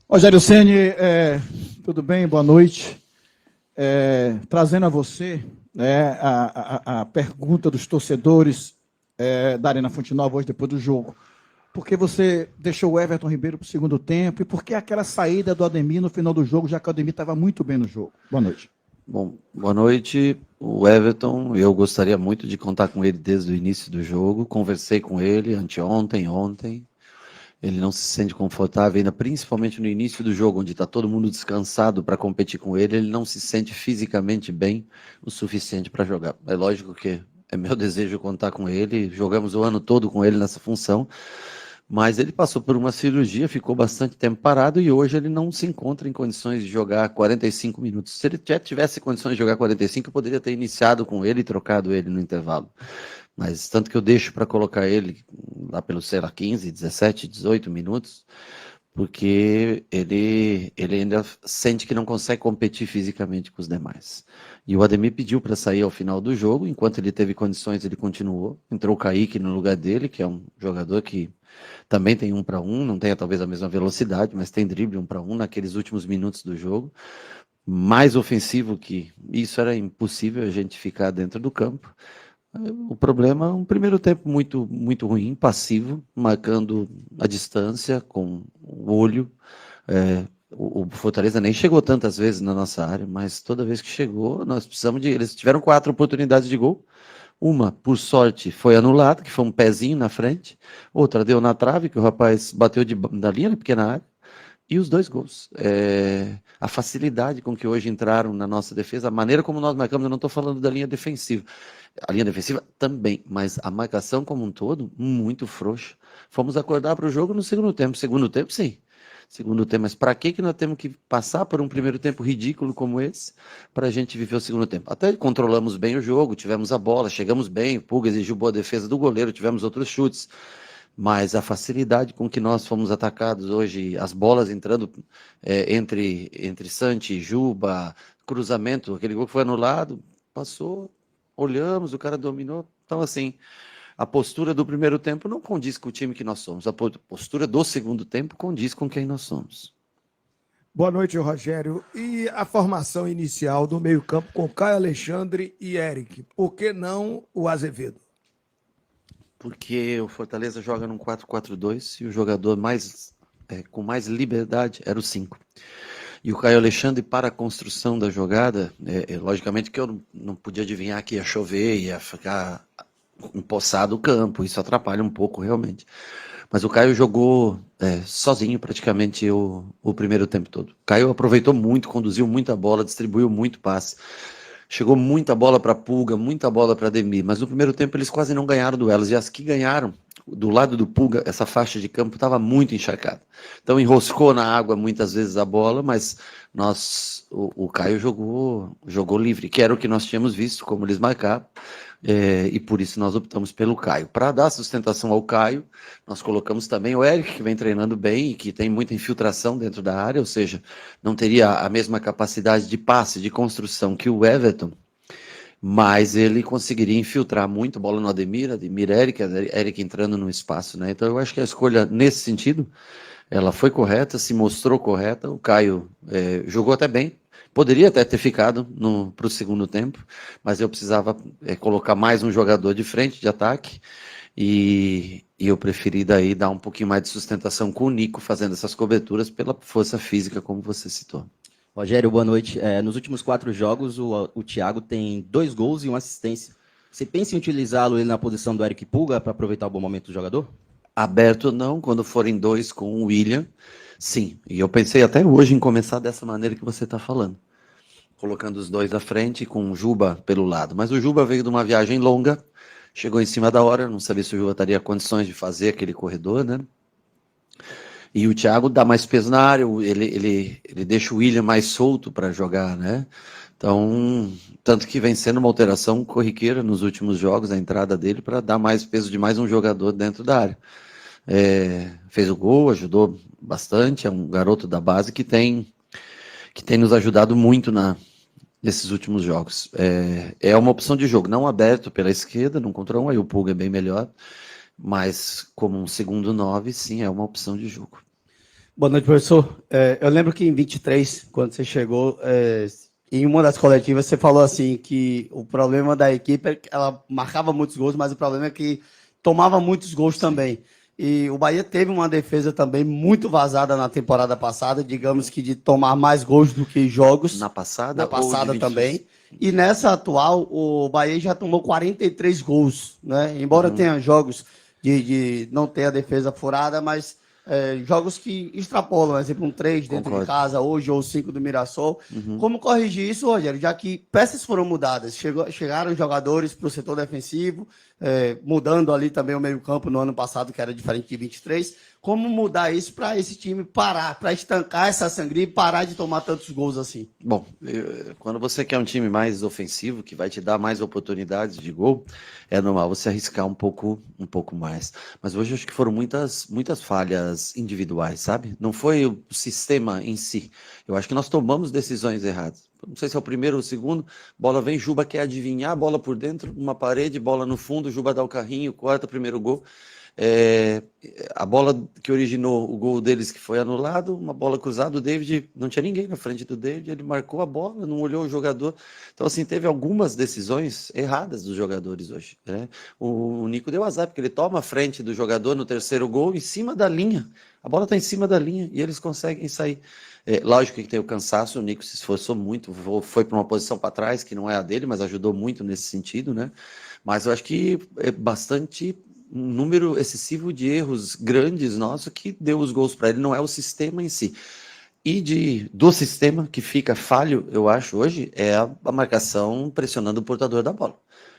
Rogério Ceni, tudo bem? Boa noite. Trazendo a você a pergunta dos torcedores da Arena Fonte Nova hoje, depois do jogo. Por que você deixou o Everton Ribeiro para o segundo tempo e por que aquela saída do Ademir no final do jogo, já que o Ademir estava muito bem no jogo? Boa noite. Bom, boa noite. O Everton, eu gostaria muito de contar com ele desde o início do jogo. Conversei com ele anteontem, ontem. Ele não se sente confortável ainda, principalmente no início do jogo, onde está todo mundo descansado para competir com ele. Ele não se sente fisicamente bem o suficiente para jogar. É lógico que é meu desejo contar com ele. Jogamos o ano todo com ele nessa função. Mas ele passou por uma cirurgia, ficou bastante tempo parado e hoje ele não se encontra em condições de jogar 45 minutos. Se ele já tivesse condições de jogar 45, eu poderia ter iniciado com ele e trocado ele no intervalo. Mas tanto que eu deixo para colocar ele lá pelos, sei lá, 15, 17, 18 minutos, porque ele ainda sente que não consegue competir fisicamente com os demais. E o Ademir pediu para sair ao final do jogo, enquanto ele teve condições, ele continuou. Entrou o Kaique no lugar dele, que é um jogador que também tem 1 para 1, não tem talvez a mesma velocidade, mas tem drible 1 para 1 naqueles últimos minutos do jogo. Mais ofensivo que isso, era impossível a gente ficar dentro do campo. O problema é um primeiro tempo muito, muito ruim, passivo, marcando a distância com o olho. O Fortaleza nem chegou tantas vezes na nossa área, mas toda vez que chegou, nós precisamos de. Eles tiveram 4 oportunidades de gol. Uma, por sorte, foi anulada, que foi um pezinho na frente. Outra deu na trave, que o rapaz bateu da linha da pequena área. E os 2 gols. A facilidade com que hoje entraram na nossa defesa, a maneira como nós marcamos, eu não estou falando da linha defensiva. A linha defensiva também, mas a marcação como um todo, muito frouxa. Fomos acordar para o jogo no segundo tempo. Segundo tempo, sim. Segundo tempo, mas para que nós temos que passar por um primeiro tempo ridículo como esse para a gente viver o segundo tempo? Até controlamos bem o jogo, tivemos a bola, chegamos bem, o Pulga exigiu boa defesa do goleiro, tivemos outros chutes, mas a facilidade com que nós fomos atacados hoje, as bolas entrando entre Santi, Juba, cruzamento, aquele gol que foi anulado, passou, olhamos, o cara dominou. Então, assim, a postura do primeiro tempo não condiz com o time que nós somos. A postura do segundo tempo condiz com quem nós somos. Boa noite, Rogério. E a formação inicial do meio-campo com Caio Alexandre e Eric? Por que não o Azevedo? Porque o Fortaleza joga num 4-4-2 e o jogador com mais liberdade era o 5. E o Caio Alexandre, para a construção da jogada, logicamente que eu não podia adivinhar que ia chover, ia ficar empoçado o campo, isso atrapalha um pouco realmente. Mas o Caio jogou sozinho praticamente o primeiro tempo todo. O Caio aproveitou muito, conduziu muita bola, distribuiu muito passe. Chegou muita bola para Pulga, muita bola para Ademir, mas no primeiro tempo eles quase não ganharam duelos. E as que ganharam, do lado do Pulga, essa faixa de campo estava muito encharcada. Então enroscou na água muitas vezes a bola, mas o Caio jogou livre, que era o que nós tínhamos visto, como eles marcaram. E por isso nós optamos pelo Caio. Para dar sustentação ao Caio, nós colocamos também o Eric, que vem treinando bem e que tem muita infiltração dentro da área, ou seja, não teria a mesma capacidade de passe, de construção que o Everton, mas ele conseguiria infiltrar muito bola no Ademir, Eric entrando no espaço, né? Então eu acho que a escolha nesse sentido, ela foi correta, se mostrou correta. O Caio jogou até bem, poderia até ter ficado para o segundo tempo, mas eu precisava colocar mais um jogador de frente, de ataque, e eu preferi daí dar um pouquinho mais de sustentação com o Nico fazendo essas coberturas pela força física, como você citou. Rogério, boa noite. Nos últimos 4 jogos, o Thiago tem 2 gols e 1 assistência. Você pensa em utilizá-lo ele na posição do Eric Pulga para aproveitar o bom momento do jogador? Aberto não, quando forem 2 com o William, sim. E eu pensei até hoje em começar dessa maneira que você está falando. Colocando os 2 à frente com o Juba pelo lado. Mas o Juba veio de uma viagem longa, chegou em cima da hora, não sabia se o Juba teria condições de fazer aquele corredor, né? E o Thiago dá mais peso na área, ele deixa o William mais solto para jogar, né? Então, tanto que vem sendo uma alteração corriqueira nos últimos jogos, a entrada dele, para dar mais peso de mais um jogador dentro da área. Fez o gol, ajudou bastante, é um garoto da base que tem nos ajudado muito nesses últimos jogos. É uma opção de jogo, não aberto pela esquerda, num contra um, aí o Pulga é bem melhor. mas como um segundo 9, sim, é uma opção de jogo. Boa noite, professor. Eu lembro que em 23, quando você chegou, em uma das coletivas, você falou assim que o problema da equipe é que ela marcava muitos gols, mas o problema é que tomava muitos gols também. E o Bahia teve uma defesa também muito vazada na temporada passada, digamos que de tomar mais gols do que jogos. Na passada? Na passada ou de 23? também. E nessa atual, o Bahia já tomou 43 gols, né? Embora tenha jogos de não ter a defesa furada, mas jogos que extrapolam, por exemplo, um 3 dentro Concordo. de casa hoje ou 5 do Mirassol. Como corrigir isso, Rogério? Já que peças foram mudadas, chegaram jogadores para o setor defensivo, mudando ali também o meio-campo no ano passado, que era diferente de 23. Como mudar isso para esse time parar, para estancar essa sangria e parar de tomar tantos gols assim? Bom, quando você quer um time mais ofensivo, que vai te dar mais oportunidades de gol, é normal você arriscar um pouco mais. Mas hoje eu acho que foram muitas falhas individuais, sabe? Não foi o sistema em si. Eu acho que nós tomamos decisões erradas. Não sei se é o primeiro ou o segundo, bola vem, Juba quer adivinhar, a bola por dentro, uma parede, bola no fundo, Juba dá o carrinho, corta o primeiro gol. A bola que originou o gol deles que foi anulado, uma bola cruzada, o David, não tinha ninguém na frente do David, ele marcou a bola, não olhou o jogador. Então, assim, teve algumas decisões erradas dos jogadores hoje, né? O Nico deu azar, porque ele toma a frente do jogador no terceiro gol, em cima da linha, a bola está em cima da linha, e eles conseguem sair. Lógico que tem o cansaço, o Nico se esforçou muito, foi para uma posição para trás, que não é a dele, mas ajudou muito nesse sentido, né? Mas eu acho que é bastante um número excessivo de erros grandes nosso que deu os gols para ele, não é o sistema em si. E do sistema que fica falho, eu acho, hoje, é a marcação pressionando o portador da bola.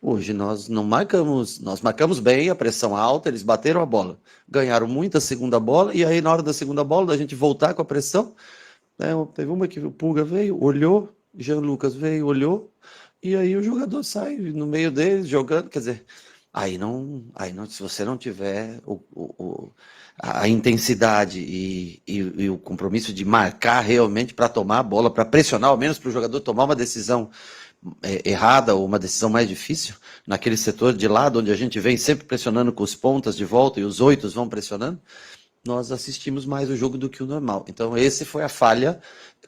Hoje nós não marcamos, nós marcamos bem, a pressão alta, eles bateram a bola, ganharam muito a segunda bola, e aí na hora da segunda bola, da gente voltar com a pressão, né, teve uma que o Pulga veio, olhou, Jean Lucas veio, olhou, e aí o jogador sai no meio deles, jogando, quer dizer... Aí não, se você não tiver a intensidade e o compromisso de marcar realmente para tomar a bola, para pressionar, ao menos para o jogador tomar uma decisão errada ou uma decisão mais difícil, naquele setor de lado onde a gente vem sempre pressionando com os pontas de volta e os 8 vão pressionando, nós assistimos mais o jogo do que o normal. Então, esse foi a falha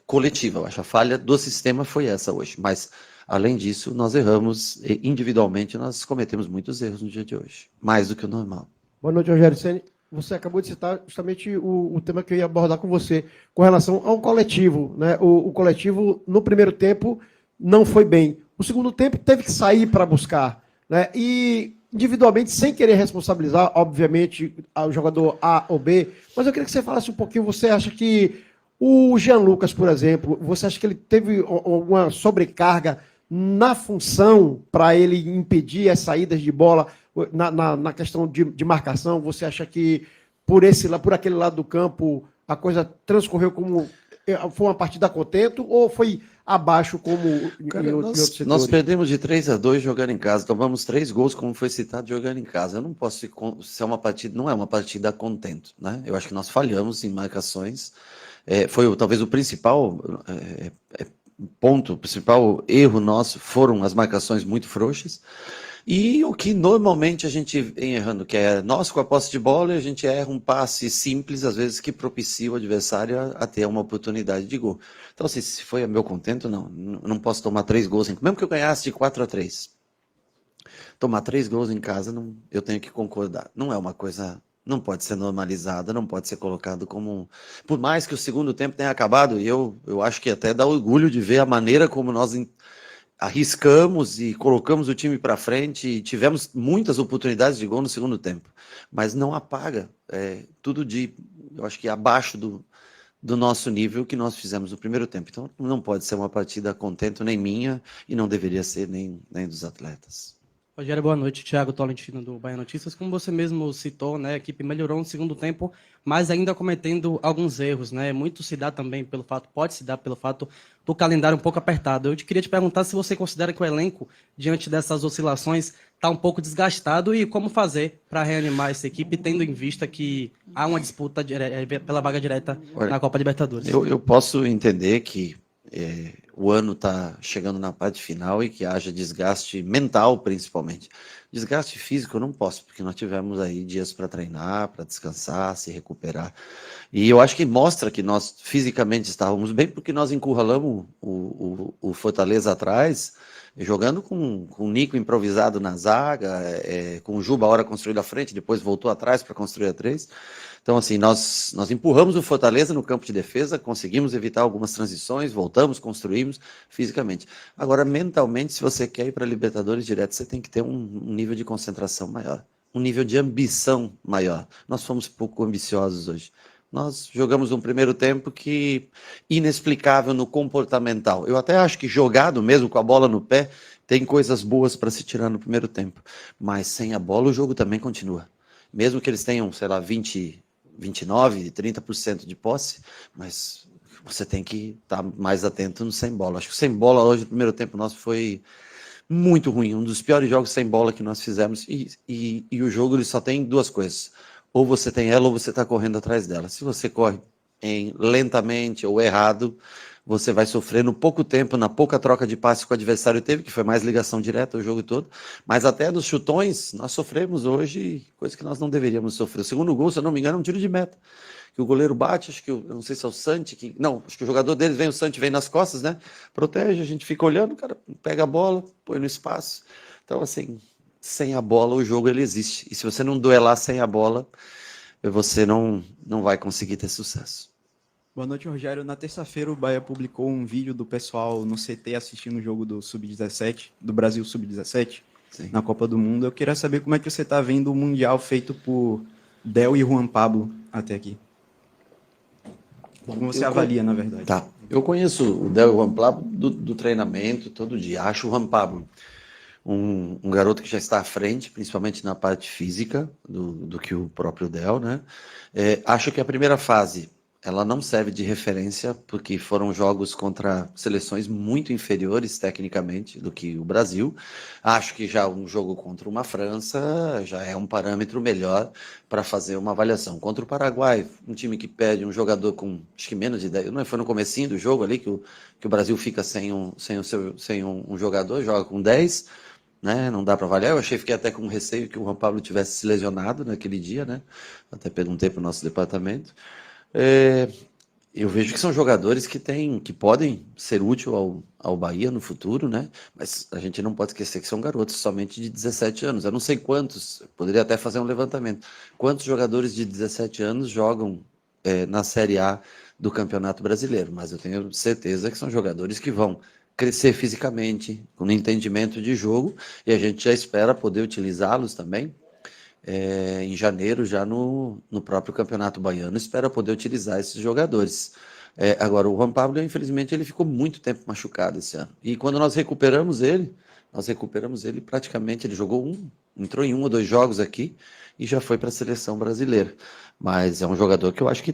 coletiva. Eu acho a falha do sistema foi essa hoje. Mas, além disso, nós erramos individualmente, nós cometemos muitos erros no dia de hoje. Mais do que o normal. Boa noite, Rogério Ceni. Você acabou de citar justamente o tema que eu ia abordar com você, com relação ao coletivo, né? O coletivo, no primeiro tempo, não foi bem. O segundo tempo teve que sair para buscar, né? E individualmente, sem querer responsabilizar, obviamente, o jogador A ou B, mas eu queria que você falasse um pouquinho, você acha que o Jean Lucas, por exemplo, você acha que ele teve alguma sobrecarga na função para ele impedir as saídas de bola na questão de marcação? Você acha que por aquele lado do campo a coisa transcorreu como foi uma partida a contento ou foi abaixo como Cara, em outros setores? nós perdemos de 3-2 jogando em casa, tomamos 3 gols, como foi citado, jogando em casa. Eu não posso ser uma partida, não é uma partida a contento, né? Eu acho que nós falhamos em marcações. Foi talvez o principal ponto, o principal erro nosso foram as marcações muito frouxas. E o que normalmente a gente vem errando, que é nós com a posse de bola, a gente erra um passe simples, às vezes, que propicia o adversário a ter uma oportunidade de gol. Então, assim, se foi a meu contento, não posso tomar 3 gols, mesmo que eu ganhasse de 4-3. Tomar 3 gols em casa, eu tenho que concordar. Não é uma coisa, não pode ser normalizada, não pode ser colocado como... Por mais que o segundo tempo tenha acabado, e eu acho que até dá orgulho de ver a maneira como nós arriscamos e colocamos o time para frente e tivemos muitas oportunidades de gol no segundo tempo, mas não apaga tudo eu acho que abaixo do nosso nível que nós fizemos no primeiro tempo. Então não pode ser uma partida a contento nem minha e não deveria ser nem dos atletas. Rogério, boa noite. Thiago Tolentino, do Bahia Notícias. Como você mesmo citou, né, a equipe melhorou no segundo tempo, mas ainda cometendo alguns erros, né? Muito se dá também pode se dar pelo fato do calendário um pouco apertado. Eu queria te perguntar se você considera que o elenco, diante dessas oscilações, está um pouco desgastado e como fazer para reanimar essa equipe, tendo em vista que há uma disputa pela vaga direta na Copa Libertadores. Eu posso entender que o ano está chegando na parte final e que haja desgaste mental, principalmente. Desgaste físico eu não posso, porque nós tivemos aí dias para treinar, para descansar, se recuperar. E eu acho que mostra que nós fisicamente estávamos bem, porque nós encurralamos o Fortaleza atrás, jogando com o Nico improvisado na zaga, com o Juba a hora construído à frente, depois voltou atrás para construir a 3. Então, assim, nós empurramos o Fortaleza no campo de defesa, conseguimos evitar algumas transições, voltamos, construímos fisicamente. Agora, mentalmente, se você quer ir para a Libertadores direto, você tem que ter um nível de concentração maior, um nível de ambição maior. Nós fomos pouco ambiciosos hoje. Nós jogamos um primeiro tempo que inexplicável no comportamental. Eu até acho que jogado mesmo com a bola no pé, tem coisas boas para se tirar no primeiro tempo. Mas sem a bola o jogo também continua. Mesmo que eles tenham, sei lá, 29, 30% de posse, mas você tem que estar mais atento no sem bola. Acho que sem bola hoje no primeiro tempo nosso foi muito ruim, um dos piores jogos sem bola que nós fizemos, e o jogo ele só tem duas coisas: ou você tem ela ou você está correndo atrás dela. Se você corre lentamente ou errado, você vai sofrer no pouco tempo, na pouca troca de passe que o adversário teve, que foi mais ligação direta o jogo todo, mas até nos chutões nós sofremos hoje, coisa que nós não deveríamos sofrer. O segundo gol, se eu não me engano, é um tiro de meta, que o goleiro bate, acho que, eu não sei se é o Santi, não, acho que o jogador deles vem, o Santi vem nas costas, né, protege, a gente fica olhando, o cara pega a bola, põe no espaço. Então, assim, sem a bola o jogo ele existe, e se você não duelar sem a bola, você não vai conseguir ter sucesso. Boa noite, Rogério. Na terça-feira, o Bahia publicou um vídeo do pessoal no CT assistindo o jogo do Sub-17, do Brasil Sub-17, na Copa do Mundo. Eu queria saber como é que você está vendo o Mundial feito por Del e Juan Pablo até aqui. Como você avalia, na verdade? Tá. Eu conheço o Del e o Juan Pablo do treinamento todo dia. Acho o Juan Pablo um garoto que já está à frente, principalmente na parte física do que o próprio Del, né? Acho que a primeira fase ela não serve de referência, porque foram jogos contra seleções muito inferiores tecnicamente do que o Brasil. Acho que já um jogo contra uma França já é um parâmetro melhor para fazer uma avaliação. Contra o Paraguai, um time que pede um jogador com acho que menos de 10, não foi no comecinho do jogo ali que o Brasil fica sem um jogador, joga com 10, né? Não dá para avaliar. Fiquei até com receio que o Juan Pablo tivesse se lesionado naquele dia, né? Até perguntei para o nosso departamento. Eu vejo que são jogadores que podem ser úteis ao Bahia no futuro, né? Mas a gente não pode esquecer que são garotos somente de 17 anos. Eu não sei quantos, poderia até fazer um levantamento. Quantos jogadores de 17 anos jogam na Série A do Campeonato Brasileiro? Mas eu tenho certeza que são jogadores que vão crescer fisicamente, com entendimento de jogo, e a gente já espera poder utilizá-los também em janeiro, já no próprio Campeonato Baiano, espera poder utilizar esses jogadores. Agora, o Juan Pablo, infelizmente, ele ficou muito tempo machucado esse ano. E quando nós recuperamos ele praticamente, ele entrou em 1 ou 2 jogos aqui e já foi para a seleção brasileira. Mas é um jogador que eu acho que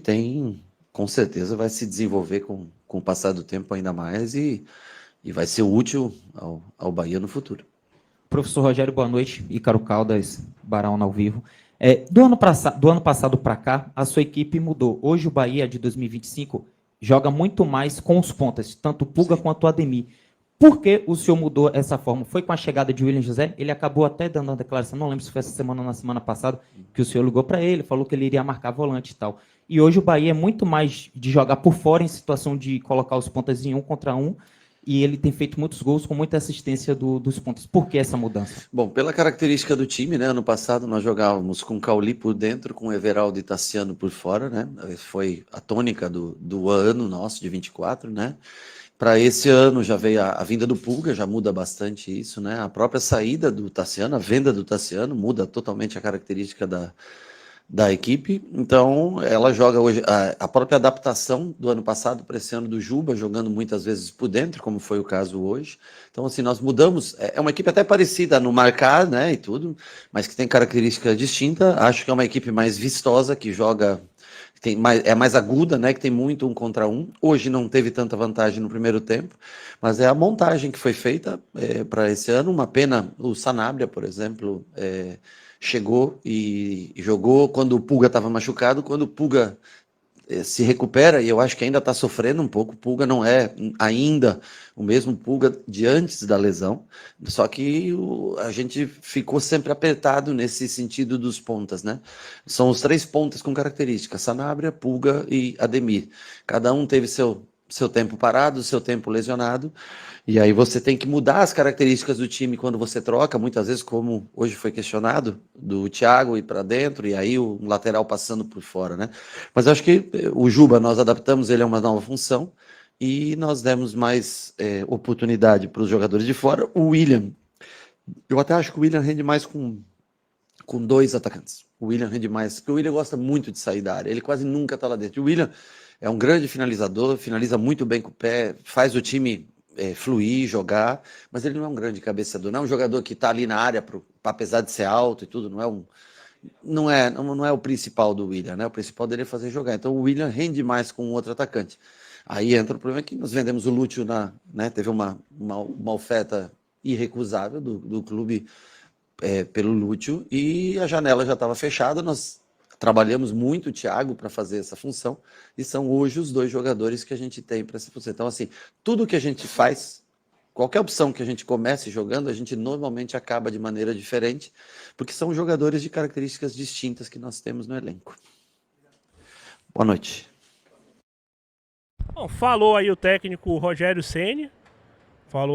com certeza, vai se desenvolver com o passar do tempo ainda mais e vai ser útil ao Bahia no futuro. Professor Rogério, boa noite. Ícaro Caldas, Baraúna ao vivo. Do ano passado para cá, a sua equipe mudou. Hoje o Bahia de 2025 joga muito mais com os pontas, tanto o Pulga quanto o Ademir. Por que o senhor mudou essa forma? Foi com a chegada de William José? Ele acabou até dando uma declaração, não lembro se foi essa semana ou na semana passada, que o senhor ligou para ele, falou que ele iria marcar volante e tal. E hoje o Bahia é muito mais de jogar por fora, em situação de colocar os pontas em 1 contra 1, e ele tem feito muitos gols com muita assistência dos pontos. Por que essa mudança? Bom, pela característica do time, né? Ano passado nós jogávamos com Cauli por dentro, com Everaldo e Tassiano por fora, né? Foi a tônica do ano nosso, de 24, né? Para esse ano já veio a vinda do Pulga, já muda bastante isso, né? A própria saída do Tassiano, a venda do Tassiano, muda totalmente a característica da equipe. Então ela joga hoje a própria adaptação do ano passado para esse ano do Juba, jogando muitas vezes por dentro, como foi o caso hoje. Então assim, nós mudamos, é uma equipe até parecida no marcar, né, e tudo, mas que tem característica distinta. Acho que é uma equipe mais vistosa, que joga, é mais aguda, né, que tem muito 1 contra 1. Hoje não teve tanta vantagem no primeiro tempo, mas é a montagem que foi feita para esse ano. Uma pena o Sanabria, por exemplo, chegou e jogou quando o Pulga estava machucado. Quando o Pulga se recupera, e eu acho que ainda está sofrendo um pouco. O Pulga não é ainda o mesmo Pulga de antes da lesão, só que a gente ficou sempre apertado nesse sentido dos pontas, né? São os 3 pontas com características: Sanabria, Pulga e Ademir. Cada um teve seu tempo parado, seu tempo lesionado, e aí você tem que mudar as características do time quando você troca, muitas vezes, como hoje foi questionado, do Thiago ir para dentro, e aí o lateral passando por fora, né? Mas eu acho que o Juba, nós adaptamos ele a uma nova função, e nós demos mais oportunidade para os jogadores de fora. O William, eu até acho que o William rende mais com 2 atacantes. O William rende mais, porque o William gosta muito de sair da área, ele quase nunca está lá dentro. O William é um grande finalizador, finaliza muito bem com o pé, faz o time fluir, jogar, mas ele não é um grande cabeceador, não é um jogador que está ali na área, apesar de ser alto e tudo, não é o principal do William, né? O principal dele é fazer jogar. Então o William rende mais com outro atacante. Aí entra o problema que nós vendemos o Lúcio, né? Teve uma oferta irrecusável do clube pelo Lúcio, e a janela já estava fechada. Nós trabalhamos muito o Thiago para fazer essa função, e são hoje os 2 jogadores que a gente tem para essa função. Então, assim, tudo que a gente faz, qualquer opção que a gente comece jogando, a gente normalmente acaba de maneira diferente, porque são jogadores de características distintas que nós temos no elenco. Boa noite. Bom, falou aí o técnico Rogério Ceni, falou